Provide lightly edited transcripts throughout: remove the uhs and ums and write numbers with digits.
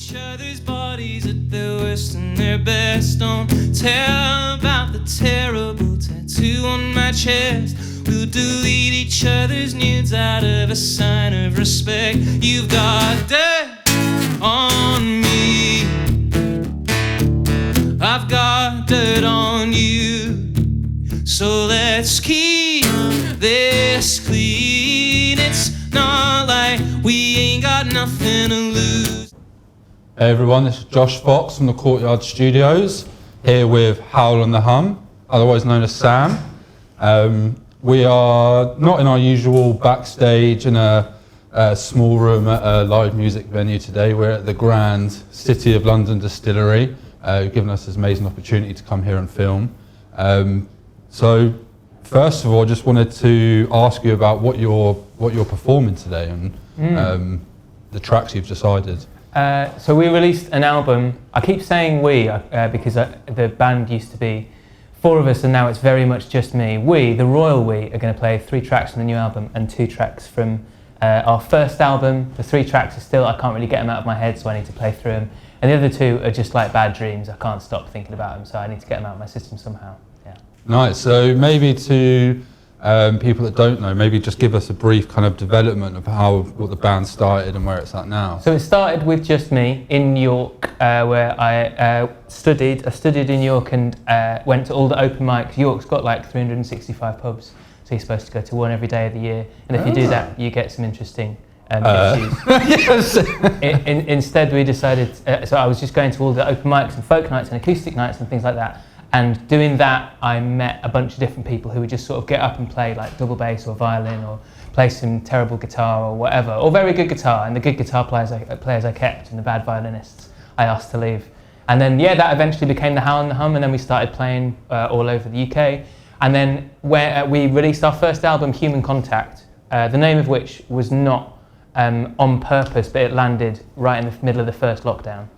each other's bodies at their worst and their best. Don't tell about the terrible tattoo on my chest. We'll delete each other's nudes out of a sign of respect. You've got dirt on me, I've got dirt on you. So let's keep this clean. It's not like we ain't got nothing to lose. Hey everyone, this is Josh Fox from the Courtyard Studios, here with Howl The Hum, otherwise known as Sam. We are not in our usual backstage in a small room at a live music venue today. We're at the grand City of London Distillery, giving us this amazing opportunity to come here and film. So first of all, I just wanted to ask you about what you're performing today and the tracks you've decided. So we released an album. I keep saying we because the band used to be 4 of us and now it's very much just me. We, the royal we, are going to play 3 tracks from the new album and 2 tracks from our first album. The 3 tracks are still, I can't really get them out of my head, so I need to play through them. And the other 2 are just like bad dreams. I can't stop thinking about them, so I need to get them out of my system somehow. Yeah. Nice. So maybe to people that don't know, maybe just give us a brief kind of development of what the band started and where it's at now. So it started with just me in New York, where I studied. I studied in New York and went to all the open mics. York's got like 365 pubs, so you're supposed to go to one every day of the year. And if you do that, you get some interesting Yes. Instead, we decided. So I was just going to all the open mics and folk nights and acoustic nights and things like that. And doing that, I met a bunch of different people who would just sort of get up and play like double bass or violin or play some terrible guitar or whatever, or very good guitar. And the good guitar players I kept, and the bad violinists I asked to leave. And then that eventually became the Howl The Hum, and then we started playing all over the UK. And then we released our first album, Human Contact, the name of which was not on purpose, but it landed right in the middle of the first lockdown.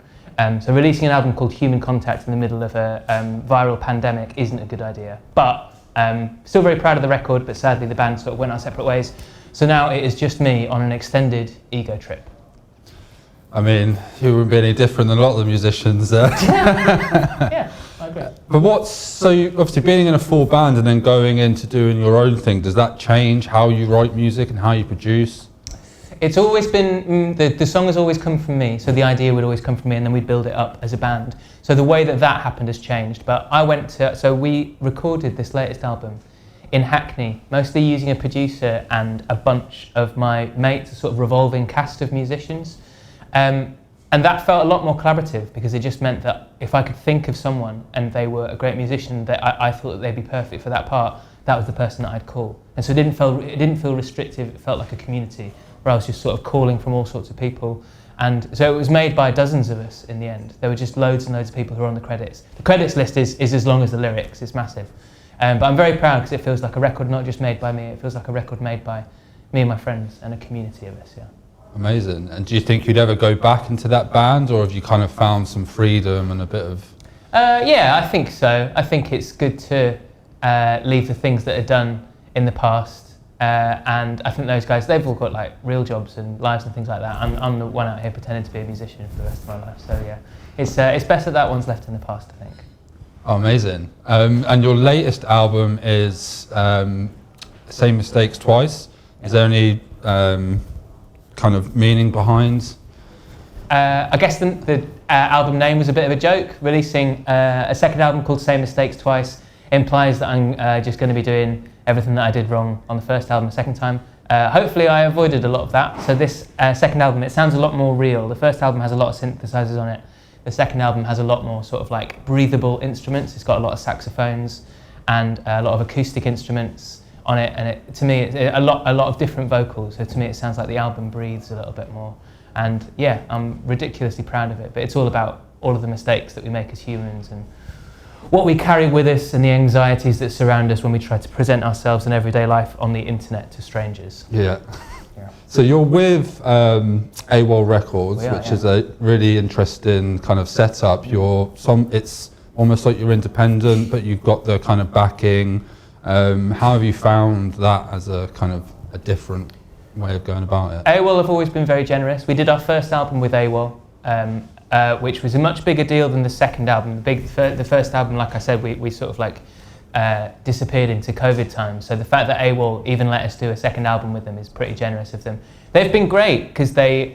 So releasing an album called Human Contact in the middle of a viral pandemic isn't a good idea. But still very proud of the record, but sadly the band sort of went our separate ways. So now it is just me on an extended ego trip. I mean, you wouldn't be any different than a lot of the musicians. Yeah, I agree. But so you, obviously being in a full band and then going into doing your own thing, does that change how you write music and how you produce? It's always been, the song has always come from me, so the idea would always come from me and then we'd build it up as a band. So the way that happened has changed, but so we recorded this latest album in Hackney, mostly using a producer and a bunch of my mates, a sort of revolving cast of musicians. And that felt a lot more collaborative because it just meant that if I could think of someone and they were a great musician that I thought that they'd be perfect for that part, that was the person that I'd call. And so it didn't feel restrictive, it felt like a community where I was just sort of calling from all sorts of people. And so it was made by dozens of us in the end. There were just loads and loads of people who were on the credits. The credits list is as long as the lyrics, it's massive. But I'm very proud because it feels like a record not just made by me, it feels like a record made by me and my friends and a community of us, yeah. Amazing. And do you think you'd ever go back into that band, or have you kind of found some freedom and a bit of... Yeah, I think so. I think it's good to leave the things that are done in the past. And I think those guys, they've all got like real jobs and lives and things like that. I'm the one out here pretending to be a musician for the rest of my life. So yeah, it's better that one's left in the past, I think. Oh, amazing. And your latest album is Same Mistakes Twice. Is there any kind of meaning behind? I guess the album name was a bit of a joke. Releasing a second album called Same Mistakes Twice implies that I'm just going to be doing everything that I did wrong on the first album a second time. Hopefully I avoided a lot of that. So this second album, it sounds a lot more real. The first album has a lot of synthesizers on it. The second album has a lot more sort of like breathable instruments. It's got a lot of saxophones and a lot of acoustic instruments on it. And to me, it's a lot of different vocals. So to me, it sounds like the album breathes a little bit more. And yeah, I'm ridiculously proud of it. But it's all about all of the mistakes that we make as humans and what we carry with us and the anxieties that surround us when we try to present ourselves in everyday life on the internet to strangers. Yeah. So you're with AWOL Records, which is a really interesting kind of setup. It's almost like you're independent, but you've got the kind of backing. How have you found that as a kind of a different way of going about it? AWOL have always been very generous. We did our first album with AWOL which was a much bigger deal than the second album. The first album, like I said, we sort of like disappeared into COVID times. So the fact that AWOL even let us do a second album with them is pretty generous of them. They've been great because they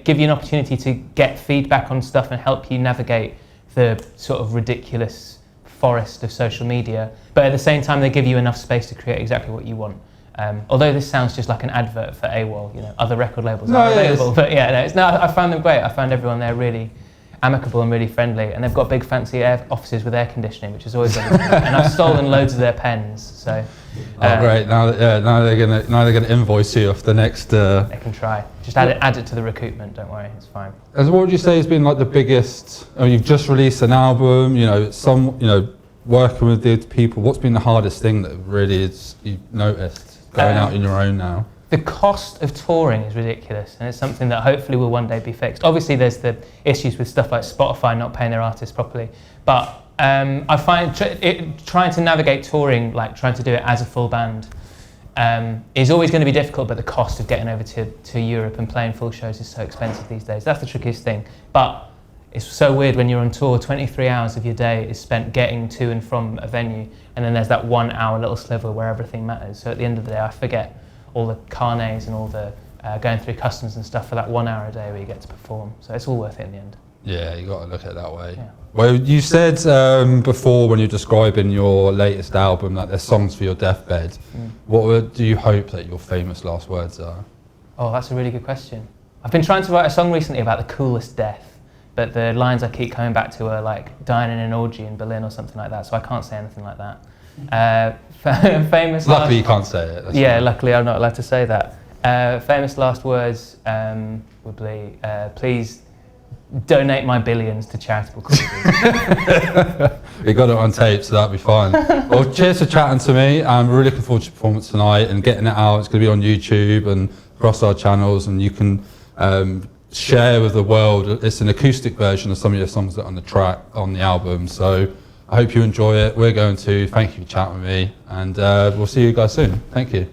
give you an opportunity to get feedback on stuff and help you navigate the sort of ridiculous forest of social media. But at the same time, they give you enough space to create exactly what you want. Although this sounds just like an advert for AWOL, you know, other record labels are available. But yeah, I found them great. I found everyone there really amicable and really friendly, and they've got big fancy offices with air conditioning, which is always really good. And I've stolen loads of their pens, so. Great! Now they're gonna invoice you off the next. They can try. Just add it to the recoupment. Don't worry, it's fine. As what would you say has been like the biggest? I mean, you've just released an album. You know, working with the people. What's been the hardest thing that really you've noticed going out on your own now? The cost of touring is ridiculous, and it's something that hopefully will one day be fixed. Obviously, there's the issues with stuff like Spotify not paying their artists properly, but I find trying to navigate touring, like trying to do it as a full band, is always going to be difficult, but the cost of getting over to Europe and playing full shows is so expensive these days. That's the trickiest thing. But it's so weird when you're on tour, 23 hours of your day is spent getting to and from a venue, and then there's that 1 hour little sliver where everything matters. So at the end of the day, I forget all the carnets and all the going through customs and stuff for that 1 hour a day where you get to perform. So it's all worth it in the end. Yeah, you got to look at it that way. Yeah. Well, you said before when you're describing your latest album that there's songs for your deathbed. What do you hope that your famous last words are? Oh, that's a really good question. I've been trying to write a song recently about the coolest death, but the lines I keep coming back to are like dying in an orgy in Berlin or something like that, so I can't say anything like that. Famous. Luckily, you can't say it. Yeah, luckily I'm not allowed to say that. Famous last words would be, please donate my billions to charitable causes. We got it on tape, so that'll be fine. Well, cheers for chatting to me. I'm really looking forward to your performance tonight and getting it out. It's going to be on YouTube and across our channels, and you can share with the world. It's an acoustic version of some of your songs that are on the track on the album. So I hope you enjoy it. We're going to. Thank you for chatting with me, and we'll see you guys soon. Thank you.